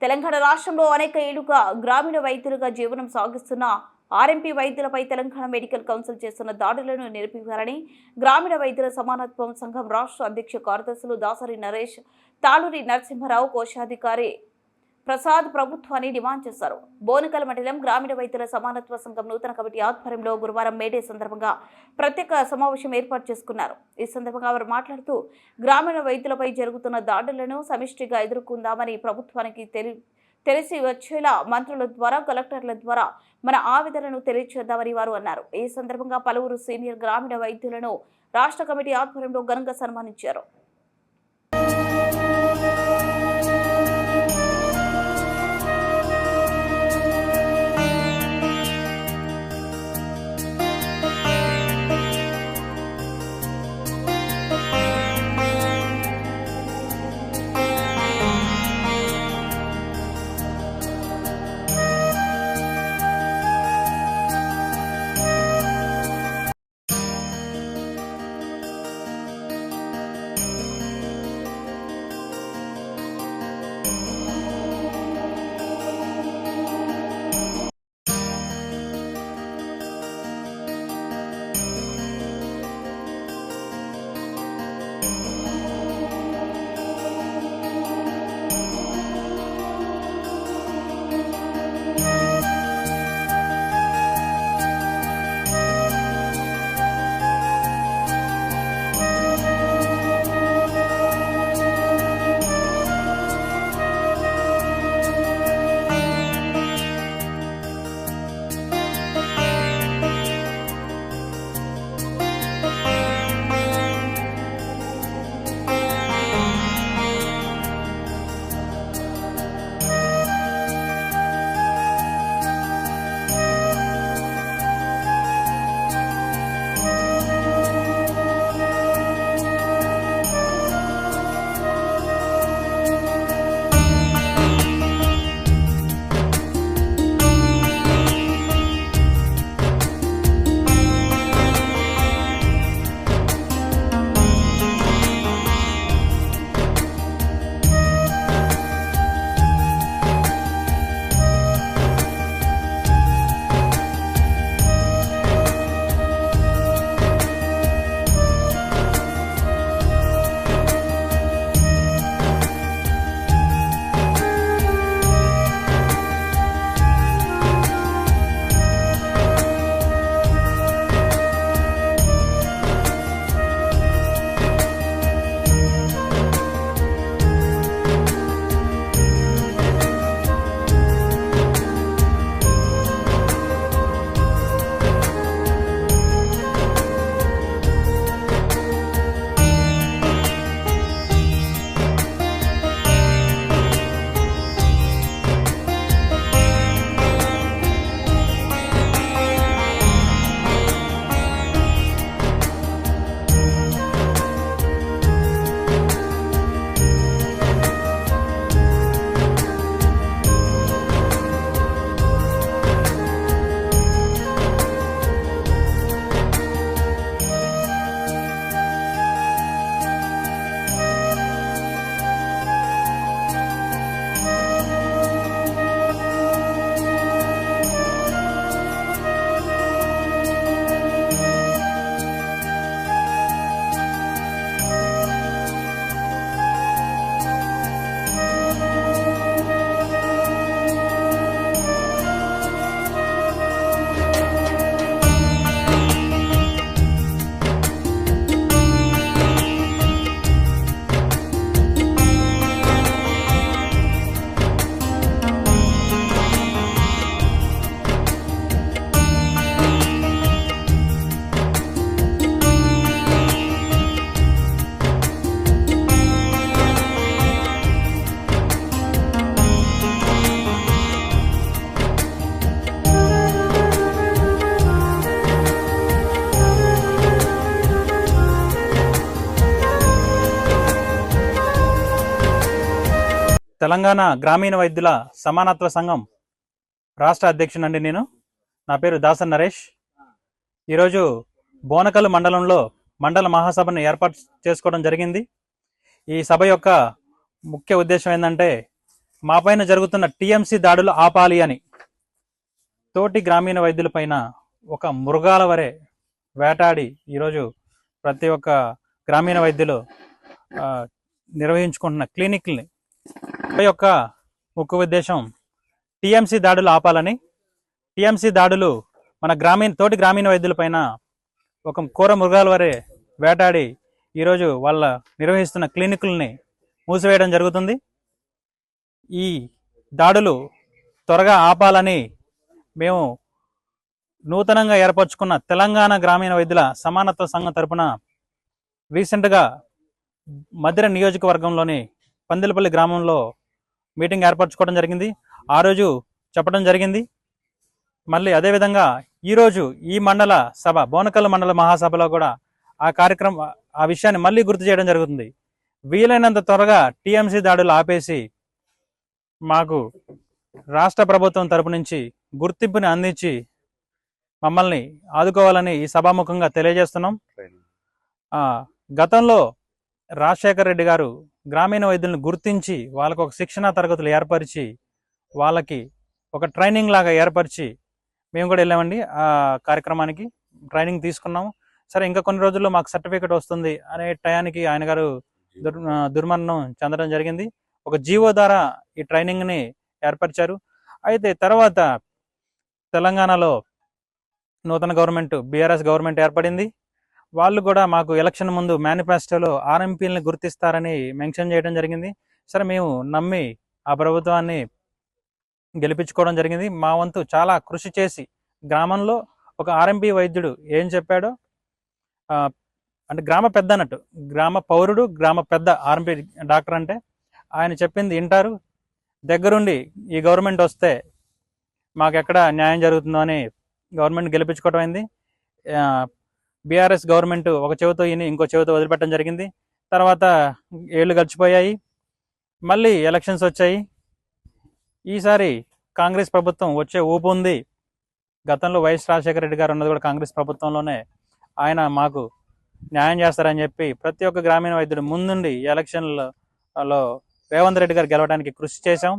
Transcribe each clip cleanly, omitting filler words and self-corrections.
తెలంగాణ రాష్ట్రంలో అనేక ఏళ్లుగా గ్రామీణ వైద్యులుగా జీవనం సాగిస్తున్న ఆర్ఎంపీ వైద్యులపై తెలంగాణ మెడికల్ కౌన్సిల్ చేస్తున్న దాడులను నిలిపివేయాలని గ్రామీణ వైద్యుల సమానత్వం సంఘం రాష్ట్ర అధ్యక్ష కార్యదర్శులు దాసరి నరేష్, తాళూరి నరసింహారావు, కోశాధికారి ప్రసాద్ ప్రభుత్వాన్ని డిమాండ్ చేశారు. బోనకల్ మండలం గ్రామీణ వైద్యుల సమానత్వ సంఘం నూతన కమిటీ ఆధ్వర్యంలో గురువారం మేడే సందర్భంగా ప్రత్యేక సమావేశం ఏర్పాటు చేసుకున్నారు. ఈ సందర్భంగా వారు మాట్లాడుతూ గ్రామీణ వైద్యులపై జరుగుతున్న దాడులను సమిష్టిగా ఎదుర్కొందామని ప్రభుత్వానికి తెలిసి వచ్చేలా మంత్రుల ద్వారా, కలెక్టర్ల ద్వారా మన ఆవేదనను తెలియజేద్దామని వారు అన్నారు. ఈ సందర్భంగా పలువురు సీనియర్ గ్రామీణ వైద్యులను రాష్ట్ర కమిటీ ఆధ్వర్యంలో ఘనంగా సన్మానించారు. తెలంగాణ గ్రామీణ వైద్యుల సమానత్వ సంఘం రాష్ట్ర అధ్యక్షునండి. నా పేరు దాసరి నరేష్. ఈరోజు బోనకల్ మండలంలో మండల మహాసభను ఏర్పాటు చేసుకోవడం జరిగింది. ఈ సభ యొక్క ముఖ్య ఉద్దేశం ఏంటంటే, మా పైన జరుగుతున్న టీఎంసీ దాడులు ఆపాలి అని తోటి గ్రామీణ వైద్యులపైన ఒక మృగాల వరే వేటాడి ఈరోజు ప్రతి ఒక్క గ్రామీణ వైద్యులు నిర్వహించుకుంటున్న క్లినిక్ని యొక్క ముఖ్య ఉద్దేశం టీఎంసీ దాడులు ఆపాలని. టీఎంసీ దాడులు మన తోటి గ్రామీణ వైద్యులపైన ఒక కోర మృగాల వరే వేటాడి ఈరోజు వాళ్ళ నిర్వహిస్తున్న క్లినిక్లని మూసివేయడం జరుగుతుంది. ఈ దాడులు త్వరగా ఆపాలని మేము నూతనంగా ఏర్పరచుకున్న తెలంగాణ గ్రామీణ వైద్యుల సమానత్వ సంఘం తరపున రీసెంట్గా మధిర నియోజకవర్గంలోని పందిలపల్లి గ్రామంలో మీటింగ్ ఏర్పరచుకోవడం జరిగింది. ఆ రోజు చెప్పడం జరిగింది. మళ్ళీ అదేవిధంగా ఈరోజు ఈ మండల సభ బోనకల్ మండల మహాసభలో కూడా ఆ విషయాన్ని మళ్ళీ గుర్తు చేయడం జరుగుతుంది. వీలైనంత త్వరగా టీఎంసీ దాడులు ఆపేసి మాకు రాష్ట్ర ప్రభుత్వం తరపు నుంచి గుర్తింపుని అందించి మమ్మల్ని ఆదుకోవాలని ఈ సభాముఖంగా తెలియజేస్తున్నాం. గతంలో రాజశేఖర రెడ్డి గారు గ్రామీణ వైద్యులను గుర్తించి వాళ్ళకు ఒక శిక్షణా తరగతులు ఏర్పరిచి వాళ్ళకి ఒక ట్రైనింగ్ లాగా ఏర్పరిచి మేము కూడా వెళ్ళామండి. ఆ కార్యక్రమానికి ట్రైనింగ్ తీసుకున్నాము. సరే ఇంకా కొన్ని రోజుల్లో మాకు సర్టిఫికేట్ వస్తుంది అనే టయానికి ఆయన గారు దుర్మరణం చెందడం జరిగింది. ఒక జీవో ద్వారా ఈ ట్రైనింగ్ని ఏర్పరిచారు. అయితే తర్వాత తెలంగాణలో నూతన గవర్నమెంట్ బీఆర్ఎస్ గవర్నమెంట్ ఏర్పడింది. వాళ్ళు కూడా మాకు ఎలక్షన్ ముందు మేనిఫెస్టోలో ఆర్ఎంపీలని గుర్తిస్తారని మెన్షన్ చేయడం జరిగింది. సరే మేము నమ్మి ఆ ప్రభుత్వాన్ని గెలిపించుకోవడం జరిగింది. మా వంతు చాలా కృషి చేసి గ్రామంలో ఒక ఆర్ఎంపీ వైద్యుడు ఏం చెప్పాడో అంటే గ్రామ పెద్ద అన్నట్టు, గ్రామ పౌరుడు గ్రామ పెద్ద ఆర్ఎంపీ డాక్టర్ అంటే ఆయన చెప్పింది వింటారు. దగ్గరుండి ఈ గవర్నమెంట్ వస్తే మాకెక్కడ న్యాయం జరుగుతుందో అని గవర్నమెంట్ గెలిపించుకోవడం అయింది. బీఆర్ఎస్ గవర్నమెంట్ ఒక చెవితో ఈయన ఇంకో చెవితో వదిలిపెట్టడం జరిగింది. తర్వాత ఏళ్ళు గడిచిపోయాయి, మళ్ళీ ఎలక్షన్స్ వచ్చాయి. ఈసారి కాంగ్రెస్ ప్రభుత్వం వచ్చే ఊపు ఉంది. గతంలో వైఎస్ రాజశేఖర రెడ్డి గారు ఉన్నది కూడా కాంగ్రెస్ ప్రభుత్వంలోనే. ఆయన మాకు న్యాయం చేస్తారని చెప్పి ప్రతి ఒక్క గ్రామీణ వైద్యుడు ముందుండి ఎలక్షన్లలో రేవంత్ రెడ్డి గారు గెలవడానికి కృషి చేశాం.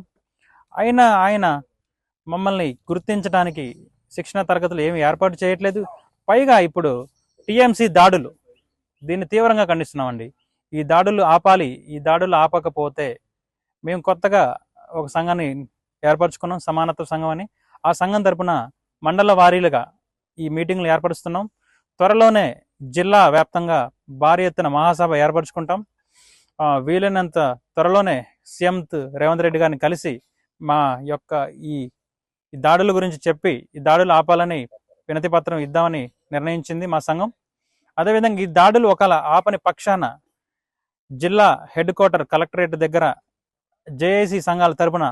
అయినా ఆయన మమ్మల్ని గుర్తించడానికి శిక్షణ తరగతులు ఏమి ఏర్పాటు చేయట్లేదు. పైగా ఇప్పుడు టీఎంసీ దాడులు, దీన్ని తీవ్రంగా ఖండిస్తున్నామండి. ఈ దాడులు ఆపాలి. ఈ దాడులు ఆపకపోతే మేము కొత్తగా ఒక సంఘాన్ని ఏర్పరచుకున్నాం, సమానత్వ సంఘం అని. ఆ సంఘం తరపున మండల వారీలుగా ఈ మీటింగ్లు ఏర్పరుస్తున్నాం. త్వరలోనే జిల్లా వ్యాప్తంగా భారీ ఎత్తున మహాసభ ఏర్పరచుకుంటాం. వీలైనంత త్వరలోనే సీఎం రేవంత్ రెడ్డి గారిని కలిసి మా యొక్క ఈ దాడుల గురించి చెప్పి ఈ దాడులు ఆపాలని వినతి పత్రం ఇద్దామని నిర్ణయించింది మా సంఘం. అదేవిధంగా ఈ దాడులు ఒకవేళ ఆపని పక్షాన జిల్లా హెడ్ క్వార్టర్ కలెక్టరేట్ దగ్గర జేఏసీ సంఘాల తరపున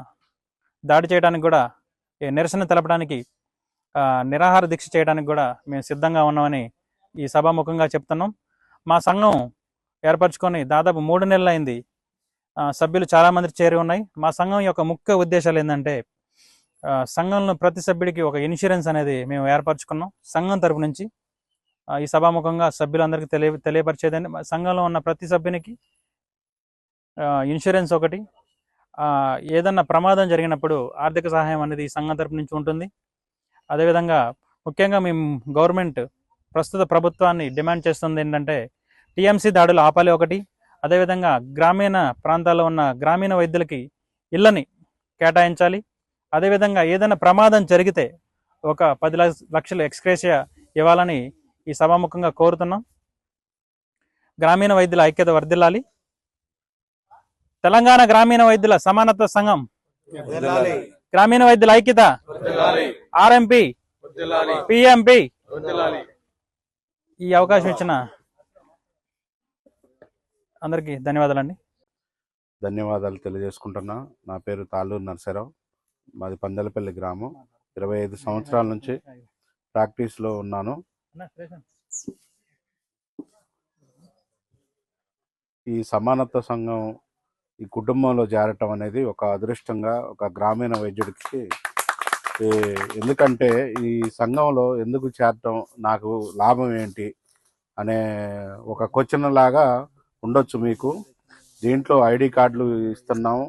దాడి చేయడానికి కూడా, నిరసన తెలపడానికి, నిరాహార దీక్ష చేయడానికి కూడా మేము సిద్ధంగా ఉన్నామని ఈ సభాముఖంగా చెప్తున్నాం. మా సంఘం ఏర్పరచుకొని దాదాపు 3 నెలలు అయింది. సభ్యులు చాలామంది చేరి ఉన్నాయి. మా సంఘం యొక్క ముఖ్య ఉద్దేశాలు ఏంటంటే, సంఘంలో ప్రతి సభ్యుడికి ఒక ఇన్సూరెన్స్ అనేది మేము ఏర్పరచుకున్నాం సంఘం తరపు నుంచి. ఈ సభాముఖంగా సభ్యులందరికీ తెలియపరిచేదండి, సంఘంలో ఉన్న ప్రతి సభ్యునికి ఇన్సూరెన్స్ ఒకటి, ఏదన్నా ప్రమాదం జరిగినప్పుడు ఆర్థిక సహాయం అనేది ఈ సంఘం తరపు నుంచి ఉంటుంది. అదేవిధంగా ముఖ్యంగా మేము గవర్నమెంట్ ప్రస్తుత ప్రభుత్వాన్ని డిమాండ్ చేస్తుంది ఏంటంటే, టీఎంసీ దాడులు ఆపాలి ఒకటి. అదేవిధంగా గ్రామీణ ప్రాంతాల్లో ఉన్న గ్రామీణ వైద్యులకి ఇళ్ళని కేటాయించాలి. అదేవిధంగా ఏదైనా ప్రమాదం జరిగితే ఒక 10 లక్షల ఎక్స్గ్రేషియా ఇవ్వాలని ఈ సభాముఖంగా కోరుతున్నాం. గ్రామీణ వైద్యుల ఐక్యత వర్ధిల్లాలి. తెలంగాణ గ్రామీణ వైద్యుల సమానత్వ సంఘం, గ్రామీణ వైద్యుల ఐక్యత, ఆర్ఎంపీ, పిఎంపి. ఈ అవకాశం ఇచ్చిన అందరికీ ధన్యవాదాలండి. ధన్యవాదాలు తెలియజేసుకుంటున్నా. నా పేరు తాళ్ళూరు నరసరావు, మాది పందెలపల్లి గ్రామం. 25 సంవత్సరాల నుంచి ప్రాక్టీస్లో ఉన్నాను. ఈ సమానత్వ సంఘం ఈ కుటుంబంలో చేరటం అనేది ఒక అదృష్టంగా ఒక గ్రామీణ వైద్యుడికి, ఎందుకంటే ఈ సంఘంలో ఎందుకు చేరటం, నాకు లాభం ఏంటి అనే ఒక క్వశ్చన్ లాగా ఉండొచ్చు మీకు. దీంట్లో ఐడి కార్డులు ఇస్తున్నాము.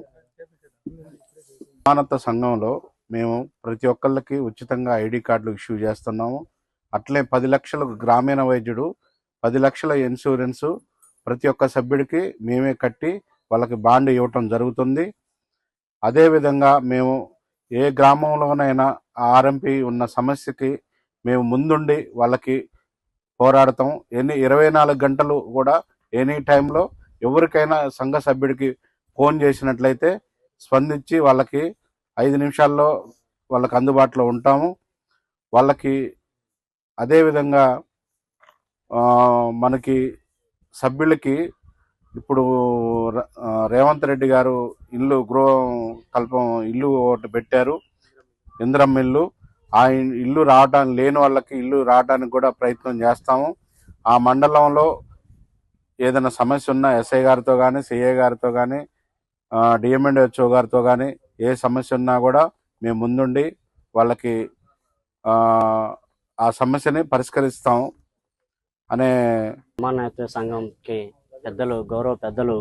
సమానత్వ సంఘంలో మేము ప్రతి ఒక్కళ్ళకి ఉచితంగా ఐడి కార్డులు ఇష్యూ చేస్తున్నాము. అట్లే 10 లక్షల గ్రామీణ వైద్యుడు, 10 లక్షల ఇన్సూరెన్సు ప్రతి ఒక్క సభ్యుడికి మేమే కట్టి వాళ్ళకి బాండ్ ఇవ్వటం జరుగుతుంది. అదేవిధంగా మేము ఏ గ్రామంలోనైనా ఆర్ఎంపీ ఉన్న సమస్యకి మేము ముందుండి వాళ్ళకి పోరాడతాం. 24 గంటలు కూడా ఎనీ టైంలో ఎవరికైనా సంఘ సభ్యుడికి ఫోన్ చేసినట్లయితే స్పందించి వాళ్ళకి 5 నిమిషాల్లో వాళ్ళకి అందుబాటులో ఉంటాము. వాళ్ళకి అదేవిధంగా మనకి సభ్యులకి ఇప్పుడు రేవంత్ రెడ్డి గారు గృహ కల్పం ఇల్లు ఒకటి పెట్టారు, ఇంద్రమ్మ ఇల్లు. ఆ ఇల్లు లేని వాళ్ళకి ఇల్లు రావడానికి కూడా ప్రయత్నం చేస్తాము. ఆ మండలంలో ఏదైనా సమస్య ఉన్నా ఎస్ఐ గారితో కానీ, సిఐ గారితో కానీ, డిఎంఎండ్హెచ్ఓ గారితో కానీ ఏ సమస్య ఉన్నా కూడా మేము ముందుండి వాళ్ళకి ఆ సమస్యని పరిష్కరిస్తాం అనే సమానత్వ సంఘంకి పెద్దలు, గౌరవ పెద్దలు,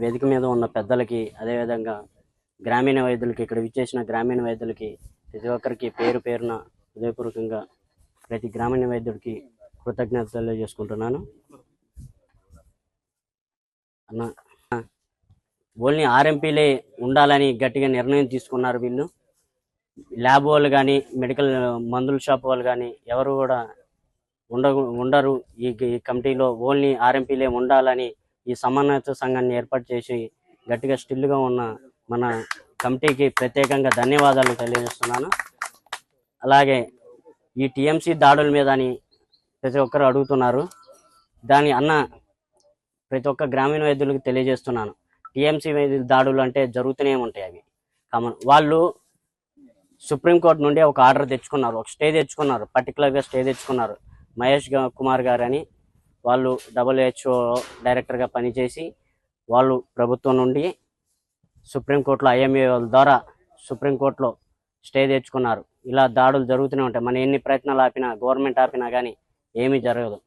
వేదిక మీద ఉన్న పెద్దలకి, అదేవిధంగా గ్రామీణ వైద్యులకి, ఇక్కడ విచ్చేసిన గ్రామీణ వైద్యులకి ప్రతి ఒక్కరికి పేరు పేరున హృదయపూర్వకంగా ప్రతి గ్రామీణ వైద్యుడికి కృతజ్ఞత తెలియజేసుకుంటున్నాను. అన్న, ఓన్లీ ఆర్ఎంపీలే ఉండాలని గట్టిగా నిర్ణయం తీసుకున్నారు వీళ్ళు. ల్యాబ్ వాళ్ళు కానీ, మెడికల్ మందుల షాప్ వాళ్ళు కానీ ఎవరు కూడా ఉండరు ఈ కమిటీలో. ఓన్లీ ఆర్ఎంపీలే ఉండాలని ఈ సమానత్వ సంఘాన్ని ఏర్పాటు చేసి గట్టిగా స్టిల్గా ఉన్న మన కమిటీకి ప్రత్యేకంగా ధన్యవాదాలు తెలియజేస్తున్నాను. అలాగే ఈ టీఎంసీ దాడుల మీద అని ప్రతి ఒక్కరు అడుగుతున్నారు. దాని అన్న ప్రతి ఒక్క గ్రామీణ వైద్యులకు తెలియజేస్తున్నాను. టీఎంసీ వైద్యుల దాడులు అంటే జరుగుతూనే ఉంటాయి. అవి కామన్. వాళ్ళు సుప్రీంకోర్టు నుండి ఒక ఆర్డర్ తెచ్చుకున్నారు, ఒక స్టే తెచ్చుకున్నారు, పర్టికులర్గా స్టే తెచ్చుకున్నారు. మహేష్ కుమార్ గారు అని వాళ్ళు WHO డైరెక్టర్గా పనిచేసి వాళ్ళు ప్రభుత్వం నుండి సుప్రీంకోర్టులో IMA ద్వారా సుప్రీంకోర్టులో స్టే తెచ్చుకున్నారు. ఇలా దాడులు జరుగుతూనే ఉంటాయి. మనం ఎన్ని ప్రయత్నాలు ఆపినా, గవర్నమెంట్ ఆపినా కానీ ఏమీ జరగదు.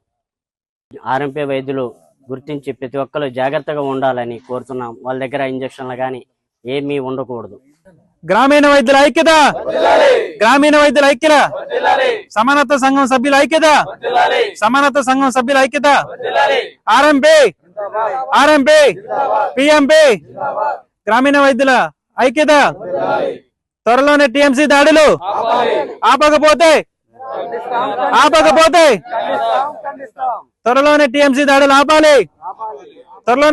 ఆర్ఎంపీ వైద్యులు గుర్తించి ప్రతి ఒక్కరు జాగ్రత్తగా ఉండాలని కోరుతున్నాం. వాళ్ళ దగ్గర ఇంజక్షన్లు కానీ ఏమీ ఉండకూడదు. గ్రామీణ వైద్యుల ఐక్యత, గ్రామీణ వైద్యుల ఐక్యత, సమానత్వ సంఘం సభ్యుల ఐక్యత, సమానత్వ సంఘం సభ్యుల ఐక్యత, ఆర్ఎంపీ, పిఎంపీ, గ్రామీణ వైద్యుల ఐక్యత. త్వరలోనే టీఎంసీ దాడులు ఆపకపోతే త్వరలోనే టీఎంసీ దాడులు ఆపాలి. త్వరలో